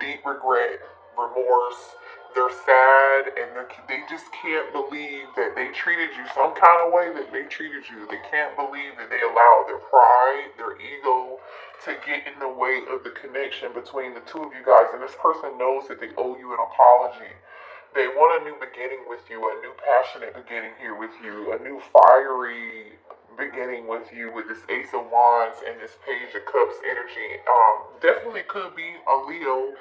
deep regret, remorse. They're sad, and they just can't believe that they treated you some kind of way that they treated you. They can't believe that they allowed their pride, their ego to get in the way of the connection between the two of you guys. And this person knows that they owe you an apology. They want a new beginning with you, a new passionate beginning here with you, a new fiery beginning with you with this Ace of Wands and this Page of Cups energy. Definitely could be a Leo,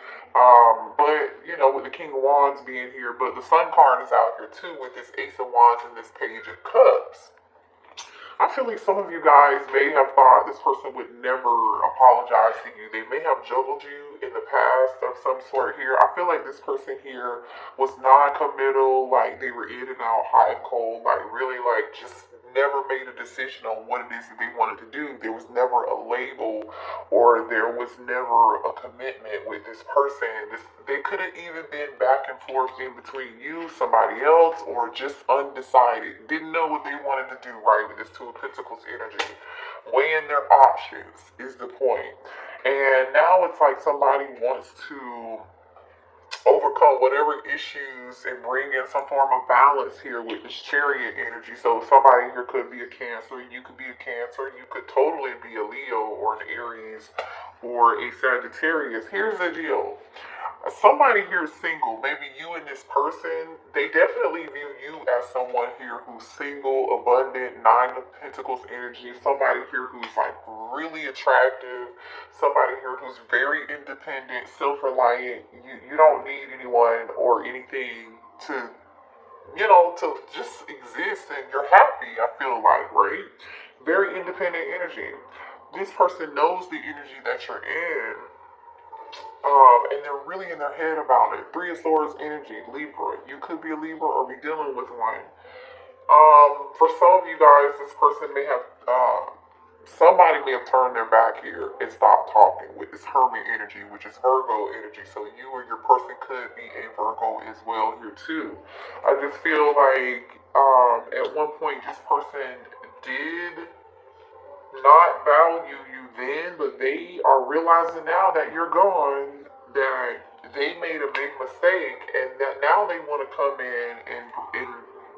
but you know, with the King of Wands being here, but the Sun card is out here too with this Ace of Wands and this Page of Cups. I feel like some of you guys may have thought this person would never apologize to you. They may have juggled you in the past of some sort here. I feel like this person here was non-committal, like they were in and out, hot and cold, like really like just never made a decision on what it is that they wanted to do. There was never a label or there was never a commitment with this person. They could have even been back and forth in between you, somebody else, or just undecided. Didn't know what they wanted to do, right, with this Two of Pentacles energy. Weighing their options is the point. And now it's like somebody wants to overcome whatever issues and bring in some form of balance here with this Chariot energy. So somebody here could be a Cancer, you could be a Cancer, you could totally be a Leo or an Aries or a Sagittarius. Here's the deal. Somebody here is single, maybe you and this person, they definitely view you as someone here who's single, abundant, Nine of Pentacles energy, somebody here who's like really attractive, somebody here who's very independent, self-reliant. You don't need anyone or anything to, you know, to just exist and you're happy, I feel like, right? Very independent energy. This person knows the energy that you're in. And they're really in their head about it. Three of Swords energy, Libra. You could be a Libra or be dealing with one. For some of you guys, this person may have, somebody may have turned their back here and stopped talking with this Hermit energy, which is Virgo energy. So you or your person could be a Virgo as well here too. I just feel like, at one point this person did not value you then, but they are realizing now that you're gone, that they made a big mistake, and that now they want to come in and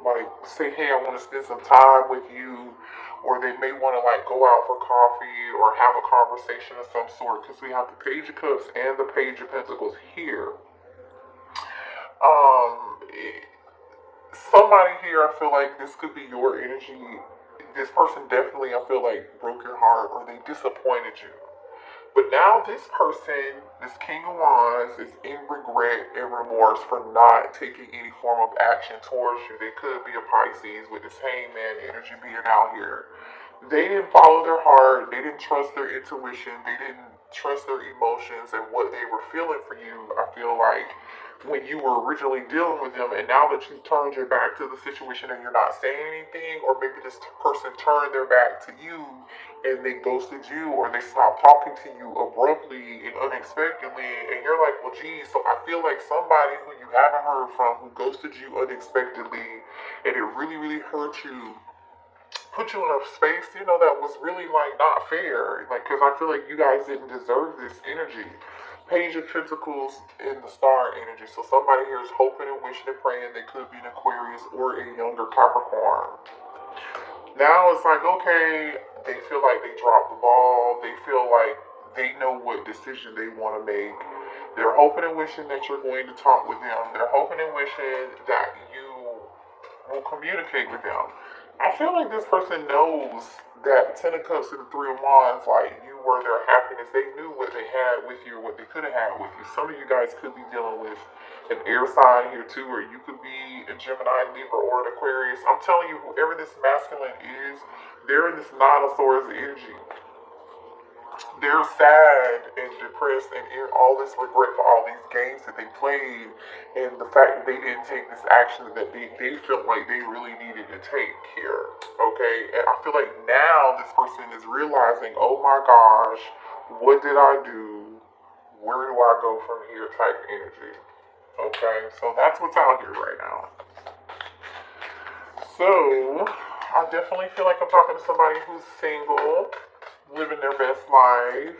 like say, hey, I want to spend some time with you, or they may want to like go out for coffee or have a conversation of some sort, because we have the Page of Cups and the Page of Pentacles here. Somebody here, I feel like this could be your energy. This person definitely, I feel like, broke your heart or they disappointed you. But now this person, this King of Wands, is in regret and remorse for not taking any form of action towards you. They could be a Pisces with this Hangman energy being out here. They didn't follow their heart. They didn't trust their intuition. They didn't trust their emotions and what they were feeling for you, I feel like, when you were originally dealing with them. And now that you've turned your back to the situation and you're not saying anything, or maybe this person turned their back to you and they ghosted you, or they stopped talking to you abruptly and unexpectedly, and you're like, well, geez, so I feel like somebody who you haven't heard from, who ghosted you unexpectedly, and it really, really hurt you, put you in a space, you know, that was really like not fair, like, because I feel like you guys didn't deserve this energy. Page of Pentacles in the Star energy. So somebody here is hoping and wishing and praying. They could be an Aquarius or a younger Capricorn. Now it's like, okay, they feel like they dropped the ball. They feel like they know what decision they want to make. They're hoping and wishing that you're going to talk with them. They're hoping and wishing that you will communicate with them. I feel like this person knows that Ten of Cups and the Three of Wands, like, you were their happiness. They knew what they had with you, or what they could have had with you. Some of you guys could be dealing with an air sign here too, or you could be a Gemini, Libra, or an Aquarius. I'm telling you, whoever this masculine is, they're in this Nine of Swords energy. They're sad and depressed and in all this regret for all these games that they played, and the fact that they didn't take this action that they felt like they really needed to take here, okay? And I feel like now this person is realizing, oh my gosh, what did I do? Where do I go from here type energy, okay? So that's what's out here right now. So I definitely feel like I'm talking to somebody who's single, living their best life.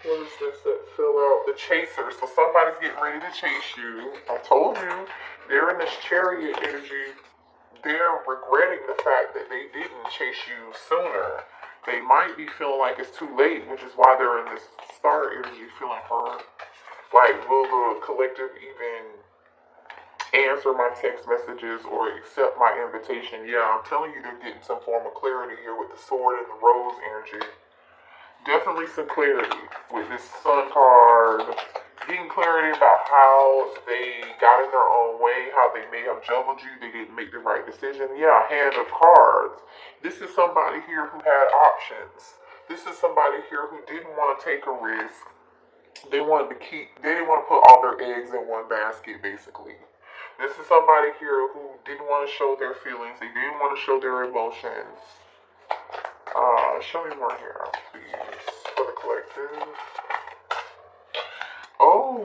What is this that fill out? The chaser. So somebody's getting ready to chase you. I told you, they're in this chariot energy. They're regretting the fact that they didn't chase you sooner. They might be feeling like it's too late, which is why they're in this star energy feeling hurt. Like, will the collective even answer my text messages or accept my invitation? Yeah, I'm telling you, they're getting some form of clarity here with the sword and the rose energy. Definitely some clarity with this sun card. Getting clarity about how they got in their own way, how they may have juggled you, they didn't make the right decision. Yeah, hand of cards. This is somebody here who had options. This is somebody here who didn't want to take a risk. They didn't want to put all their eggs in one basket, basically. This is somebody here who didn't want to show their feelings. They didn't want to show their emotions. Show me more here, please, for the collective. Oh,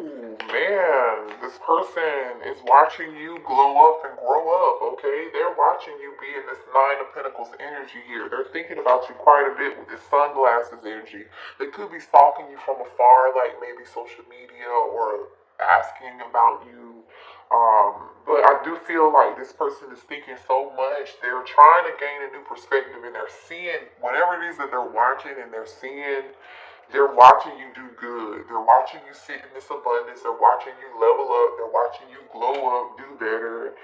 man, this person is watching you glow up and grow up, okay? They're watching you be in this Nine of Pentacles energy here. They're thinking about you quite a bit with this sunglasses energy. They could be stalking you from afar, like maybe social media or asking about you. But I do feel like this person is thinking so much. They're trying to gain a new perspective and they're seeing whatever it is that they're watching and they're watching you do good. They're watching you sit in this abundance. They're watching you level up. They're watching you glow up, do better.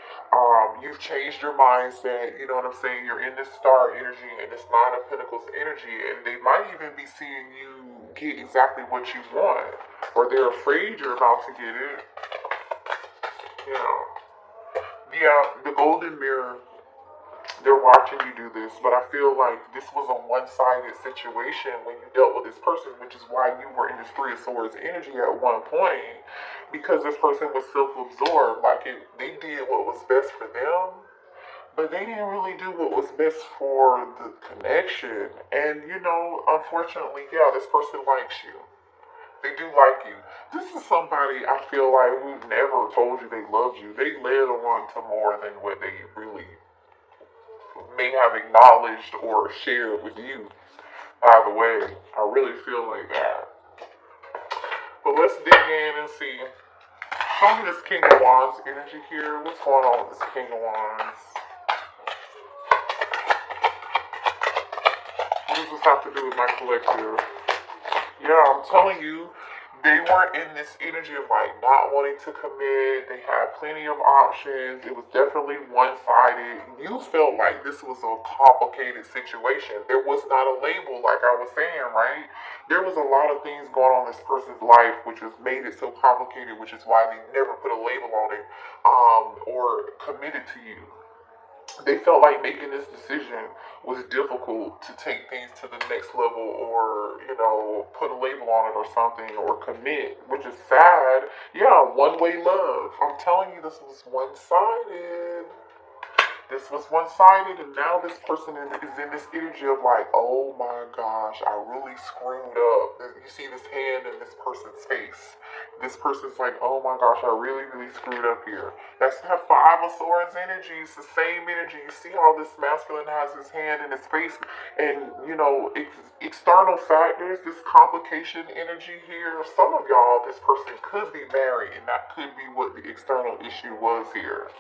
You've changed your mindset. You know what I'm saying? You're in this star energy and this Nine of Pentacles energy, and they might even be seeing you get exactly what you want, or they're afraid you're about to get it. Yeah, the golden mirror. They're watching you do this, but I feel like this was a one-sided situation when you dealt with this person, which is why you were in this Three of Swords energy at one point, because this person was self-absorbed. Like, they did what was best for them, but they didn't really do what was best for the connection. And, unfortunately, yeah, this person likes you. They do like you. This is somebody I feel like who never told you they loved you. They led on to more than what they really may have acknowledged or shared with you. By the way, I really feel like that. But let's dig in and see. Show me this King of Wands energy here. What's going on with this King of Wands? What does this have to do with my collective? Yeah, I'm telling you, they were in this energy of like not wanting to commit. They had plenty of options. It was definitely one-sided. You felt like this was a complicated situation. There was not a label, like I was saying, right? There was a lot of things going on in this person's life, which has made it so complicated, which is why they never put a label on it, or committed to you. They felt like making this decision was difficult to take things to the next level, or put a label on it or something, or commit, which is sad. Yeah, one-way love. I'm telling you, this was one-sided. This was one-sided, and now this person is in this energy of like, oh my gosh, I really screwed up. You see this hand in this person's face. This person's like, oh my gosh, I really, really screwed up here. That's that Five of Swords energy. It's the same energy. You see how this masculine has his hand in his face, and external factors, this complication energy here. Some of y'all, this person could be married, and that could be what the external issue was here.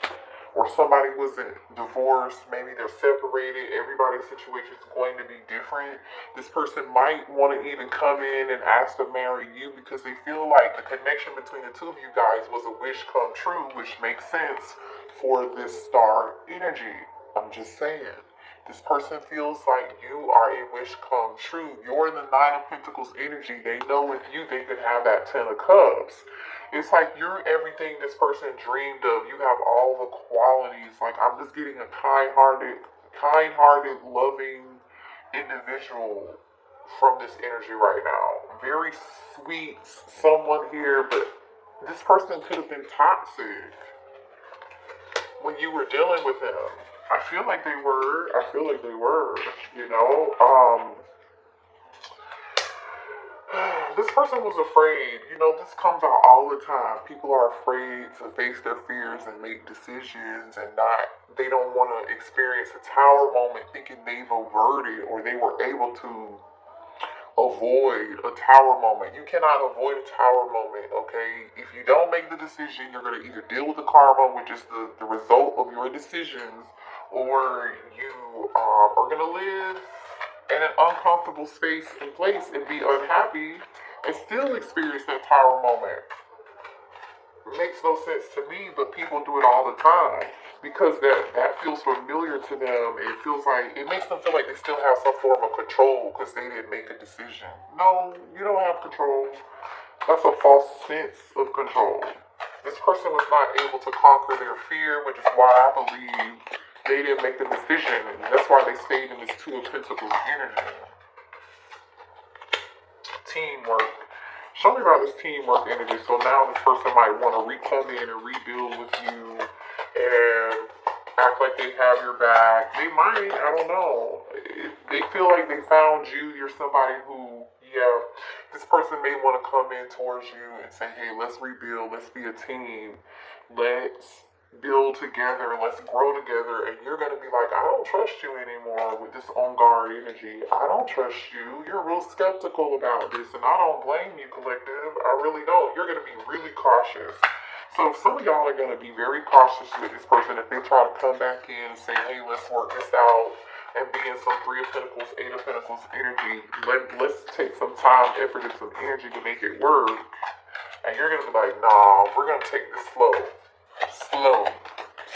Or somebody wasn't divorced, maybe they're separated. Everybody's situation is going to be different. This person might want to even come in and ask to marry you because they feel like the connection between the two of you guys was a wish come true, which makes sense for this star energy. I'm just saying. This person feels like you are a wish come true. You're in the Nine of Pentacles energy. They know with you they could have that Ten of Cups. It's like you're everything this person dreamed of. You have all the qualities. Like, I'm just getting a kind-hearted, loving individual from this energy right now. Very sweet someone here, but this person could have been toxic when you were dealing with them. I feel like they were. This person was afraid. This comes out all the time. People are afraid to face their fears and make decisions, and they don't want to experience a tower moment thinking they've averted or they were able to avoid a tower moment. You cannot avoid a tower moment, okay? If you don't make the decision, you're going to either deal with the karma, which is the result of your decisions, or you are going to live in an uncomfortable space and place and be unhappy and still experience that tower moment. It makes no sense to me, but people do it all the time because that feels familiar to them. It feels like, it makes them feel like they still have some form of control because they didn't make a decision. No, you don't have control. That's a false sense of control. This person was not able to conquer their fear, which is why I believe they didn't make the decision, and that's why they stayed in this Two of Pentacles energy. Teamwork. Show me about this teamwork energy. So now this person might want to come in and rebuild with you and act like they have your back. They might, I don't know. They feel like they found you. You're somebody who, yeah, this person may want to come in towards you and say, hey, let's rebuild. Let's be a team. Let's build together, let's grow together, and you're going to be like, I don't trust you anymore with this on guard energy. I don't trust you. You're real skeptical about this, and I don't blame you, collective. I really don't. You're going to be really cautious. So some of y'all are going to be very cautious with this person if they try to come back in and say, hey, let's work this out, and be in some Three of Pentacles, Eight of Pentacles energy. Let's take some time, effort, and some energy to make it work. And you're going to be like, nah, we're going to take this slow.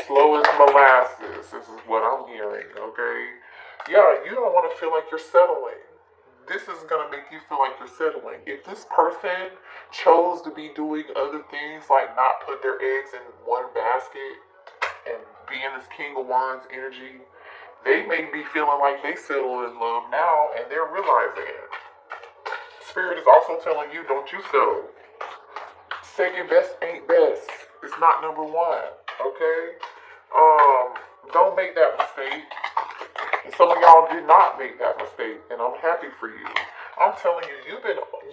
Slow as molasses. This is what I'm hearing, okay? Yeah, you don't want to feel like you're settling. This is going to make you feel like you're settling. If this person chose to be doing other things, like not put their eggs in one basket and be in this King of Wands energy, they may be feeling like they settle in love now, and they're realizing it. Spirit is also telling you, don't you settle. Second best ain't best. It's not number one, okay? Don't make that mistake. And some of y'all did not make that mistake, and I'm happy for you. I'm telling you,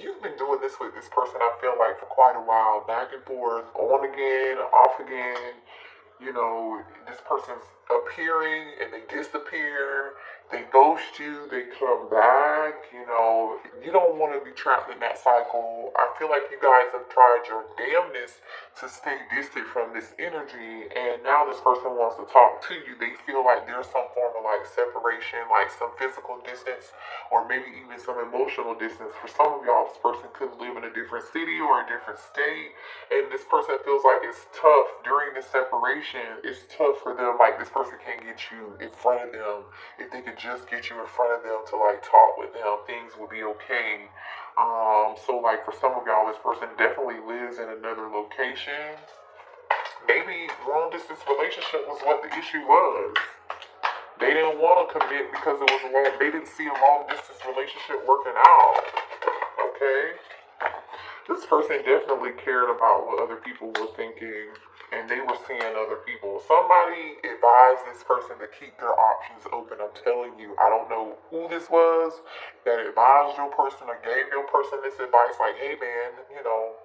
you've been doing this with this person, I feel like, for quite a while, back and forth, on again, off again. You know, this person's appearing and they disappear, they ghost you, they come back. You know, you don't want to be trapped in that cycle. I feel like you guys have tried your damnness to stay distant from this energy, and now this person wants to talk to you. They feel like there's some form of like separation, like some physical distance, or maybe even some emotional distance. For some of y'all, this person could live in a different city or a different state, and this person feels like it's tough during this separation. It's tough for them, like this person can't get you in front of them. If they could just get you in front of them to like talk with them, things would be okay. So like for some of y'all, this person definitely lives in another location. Maybe long distance relationship was what the issue was. They didn't want to commit because it was they didn't see a long distance relationship working out. Okay? This person definitely cared about what other people were thinking, and they were seeing other people. Somebody advised this person to keep their options open. I'm telling you, I don't know who this was that advised your person or gave your person this advice, like, hey man, you know,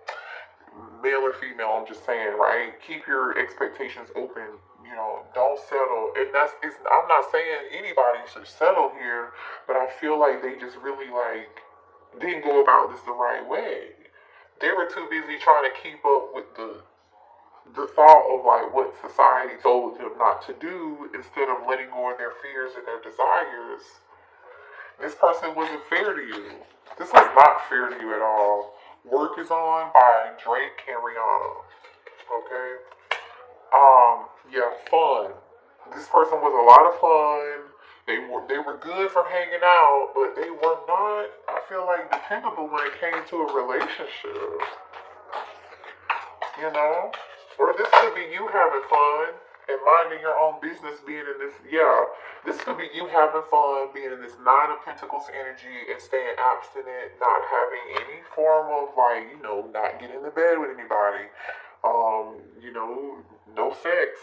male or female, I'm just saying, right? Keep your expectations open. You know, don't settle. And I'm not saying anybody should settle here, but I feel like they just really like didn't go about this the right way. They were too busy trying to keep up with the thought of like what society told them not to do instead of letting go of their fears and their desires. This person wasn't fair to you. This was not fair to you at all. Work is on by Drake and Rihanna. Okay? Yeah, fun. This person was a lot of fun. They were good for hanging out, but they were not, I feel like, dependable when it came to a relationship. You know? Or this could be you having fun and minding your own business, being in this, this could be you having fun, being in this Nine of Pentacles energy and staying abstinent, not having any form of like, you know, not getting into bed with anybody. You know, no sex.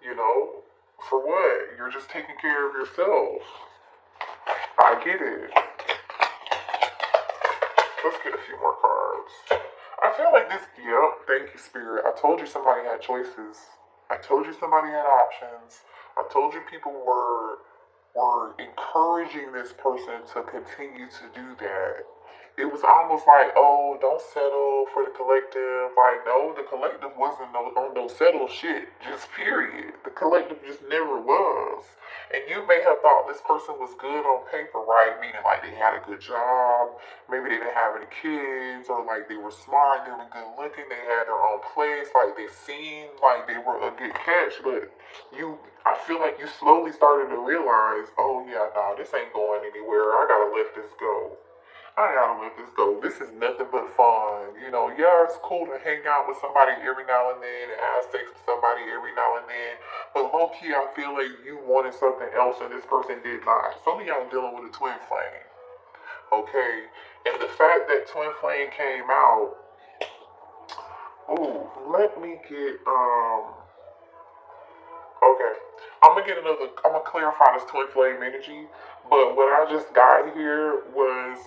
You know, for what? You're just taking care of yourself. I get it. Let's get a few more cards. I feel like this, thank you, Spirit. I told you somebody had choices. I told you somebody had options. I told you people were were encouraging this person to continue to do that. It was almost like, oh, don't settle for the collective. Like, no, the collective wasn't on no settle shit, just period. The collective just never was. And you may have thought this person was good on paper, right? Meaning like they had a good job, maybe they didn't have any kids, or like they were smart, they were good looking, they had their own place, like they seemed like they were a good catch, but I feel like you slowly started to realize, oh yeah, nah, this ain't going anywhere, I gotta let this go. I gotta let this go. This is nothing but fun. You know, yeah, it's cool to hang out with somebody every now and then and have sex with somebody every now and then. But low key, I feel like you wanted something else and this person did not. Some of y'all dealing with a twin flame. Okay? And the fact that twin flame came out, ooh, let me get, okay. I'm gonna clarify this twin flame energy, but what I just got here was,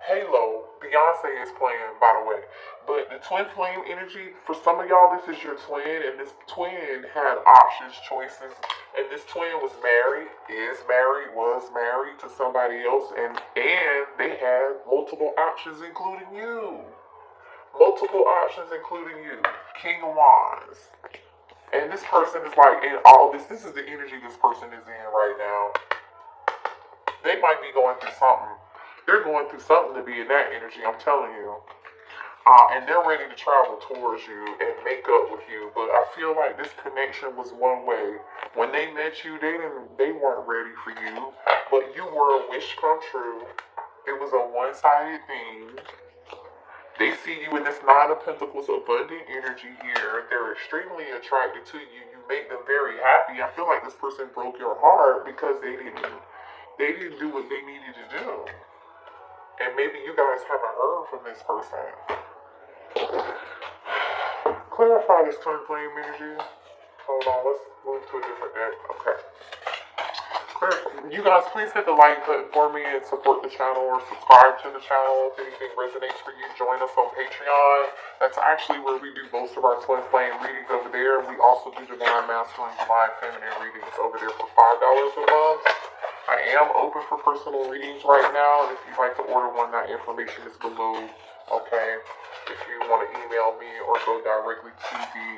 Halo. Beyonce is playing, by the way. But the twin flame energy, for some of y'all, this is your twin, and this twin had options, choices, and this twin was married, was married to somebody else, and they had multiple options, including you. Multiple options, including you. King of Wands. And this person is like in all this. This is the energy this person is in right now. They might be going through something. They're going through something to be in that energy, I'm telling you. And they're ready to travel towards you and make up with you. But I feel like this connection was one way. When they met you, they weren't ready for you. But you were a wish come true. It was a one-sided thing. They see you in this Nine of Pentacles abundant energy here. They're extremely attracted to you. You make them very happy. I feel like this person broke your heart because they didn't do what they needed to do. And maybe you guys haven't heard from this person. Clarify this twin flame energy. Hold on, let's move to a different deck. Okay. You guys, please hit the like button for me and support the channel or subscribe to the channel if anything resonates for you. Join us on Patreon. That's actually where we do most of our twin flame readings over there. We also do divine masculine, divine feminine readings over there for $5 a month. I am open for personal readings right now, and if you'd like to order one, that information is below. Okay, if you want to email me or go directly to the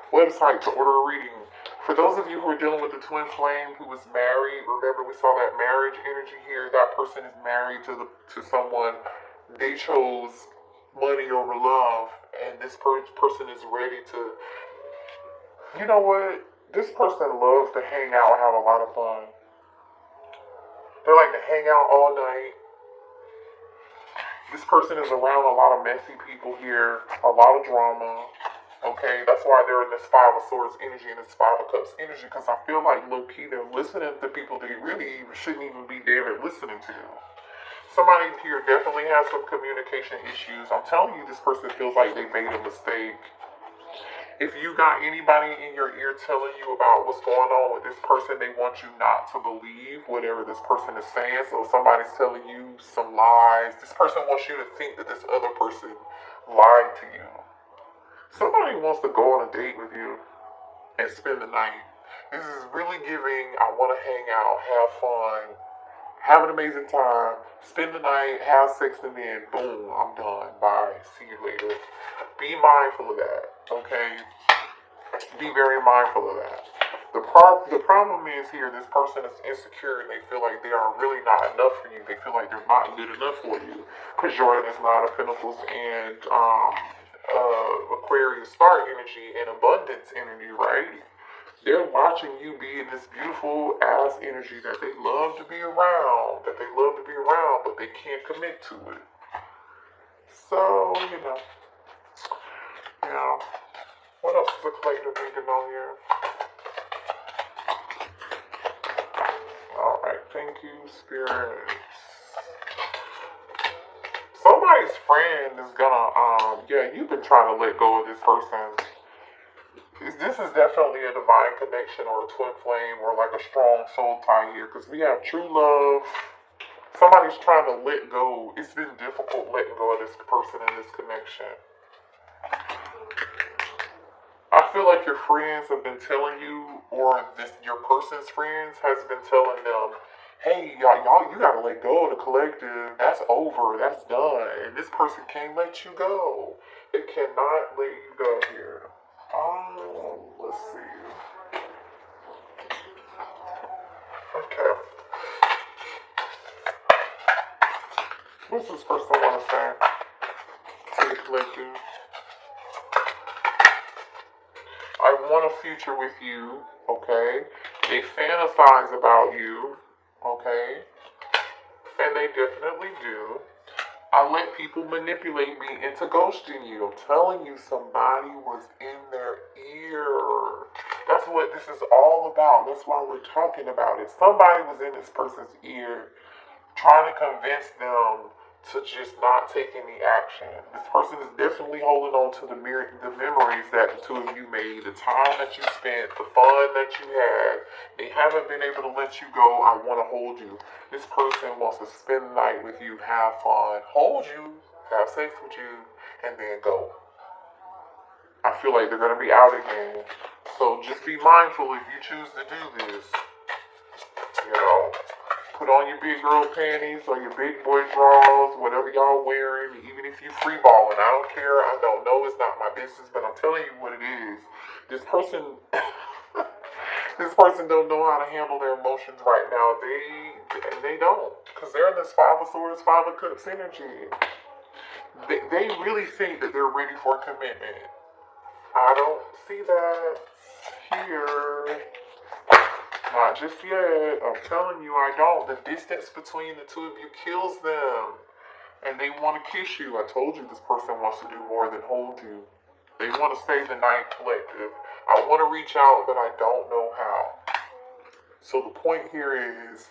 website to order a reading. For those of you who are dealing with the twin flame who was married, remember we saw that marriage energy here. That person is married to someone. They chose money over love, and this person is ready to. You know what? This person loves to hang out and have a lot of fun. They like to hang out all night. This person is around a lot of messy people here, a lot of drama. Okay, that's why they're in this Five of Swords energy and this Five of Cups energy, because I feel like low-key they're listening to people they really shouldn't even be there listening to. Somebody here definitely has some communication issues. I'm telling you, this person feels like they made a mistake. If you got anybody in your ear telling you about what's going on with this person, they want you not to believe whatever this person is saying. So if somebody's telling you some lies, this person wants you to think that this other person lied to you. Somebody wants to go on a date with you and spend the night. This is really giving, I want to hang out, have fun, have an amazing time, spend the night, have sex, and then boom, I'm done. Bye. See you later. Be mindful of that, okay? Be very mindful of that. The problem is here, this person is insecure and they feel like they are really not enough for you. They feel like they're not good enough for you. Because you're in this Nine of Pentacles and Aquarius star energy and abundance energy, right? They're watching you be in this beautiful ass energy that they love to be around, but they can't commit to it. So, what else is the collective need to know here? Alright, thank you, spirits. Somebody's friend is gonna, you've been trying to let go of this person. This is definitely a divine connection or a twin flame or like a strong soul tie here, because we have true love. Somebody's trying to let go. It's been difficult letting go of this person and this connection. I feel like your friends have been telling you, or your person's friends has been telling them, hey, y'all, you gotta let go of the collective. That's over. That's done. And this person can't let you go. It cannot let you go here. Let's see. Okay. What's this person want to say to the collective? I want a future with you, okay? They fantasize about you, okay? And they definitely do. I let people manipulate me into ghosting you. I'm telling you, somebody was in their ear. That's what this is all about. That's why we're talking about it. Somebody was in this person's ear trying to convince them to just not take any action. This person is definitely holding on to the memories that the two of you made, the time that you spent, the fun that you had. They haven't been able to let you go. I want to hold you. This person wants to spend the night with you, have fun, hold you, have sex with you, and then go. I feel like they're going to be out again. So just be mindful if you choose to do this. You know, put on your big girl panties or your big boy drawers, whatever y'all wearing, even if you free balling. I don't care. I don't know. It's not my business, but I'm telling you what it is. This person, this person don't know how to handle their emotions right now. They don't, because they're in this Five of Swords, Five of Cups energy. They really think that they're ready for commitment. I don't see that here. Not just yet. I'm telling you, I don't. The distance between the two of you kills them. And they want to kiss you. I told you this person wants to do more than hold you. They want to stay the night collective. I want to reach out, but I don't know how. So the point here is,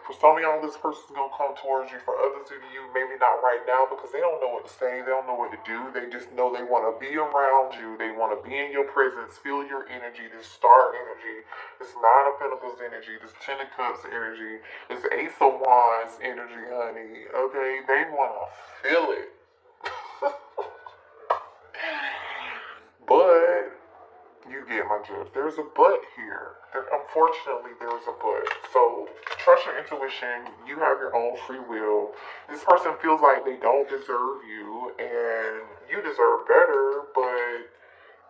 for some of y'all, this person's going to come towards you. For others of you, maybe not right now, because they don't know what to say. They don't know what to do. They just know they want to be around you. They want to be in your presence, feel your energy, this star energy, this Nine of Pentacles energy, this Ten of Cups energy, this Ace of Wands energy, honey. Okay? They want to feel it. But you get my drift. There's a but here. Unfortunately, there's a but. So, trust your intuition. You have your own free will. This person feels like they don't deserve you, and you deserve better, but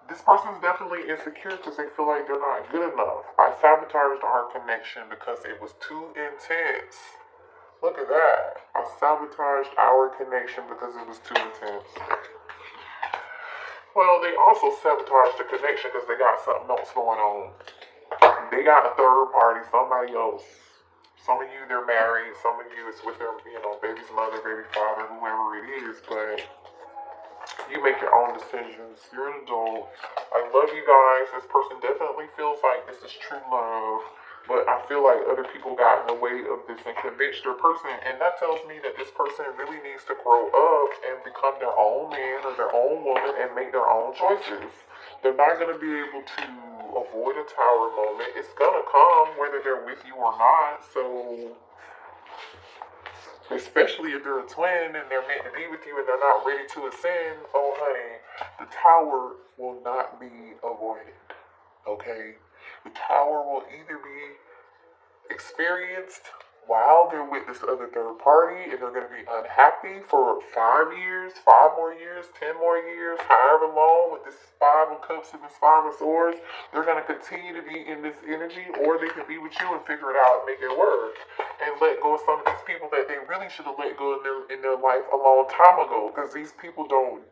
this person's definitely insecure because they feel like they're not good enough. I sabotaged our connection because it was too intense. Look at that. I sabotaged our connection because it was too intense. Well, they also sabotaged the connection because they got something else going on. They got a third party, somebody else. Some of you, they're married. Some of you, it's with their, baby's mother, baby father, whoever it is. But you make your own decisions. You're an adult. I love you guys. This person definitely feels like this is true love. But I feel like other people got in the way of this and convinced their person. And that tells me that this person really needs to grow up and become their own man or their own woman and make their own choices. They're not going to be able to avoid a tower moment. It's going to come whether they're with you or not. So, especially if they're a twin and they're meant to be with you and they're not ready to ascend, oh honey, the tower will not be avoided. Okay? The tower will either be experienced while they're with this other third party and they're going to be unhappy for 5 years, 5 more years, 10 more years, however long with this Five of Cups and this Five of Swords. They're going to continue to be in this energy, or they can be with you and figure it out and make it work and let go of some of these people that they really should have let go in their life a long time ago, because these people don't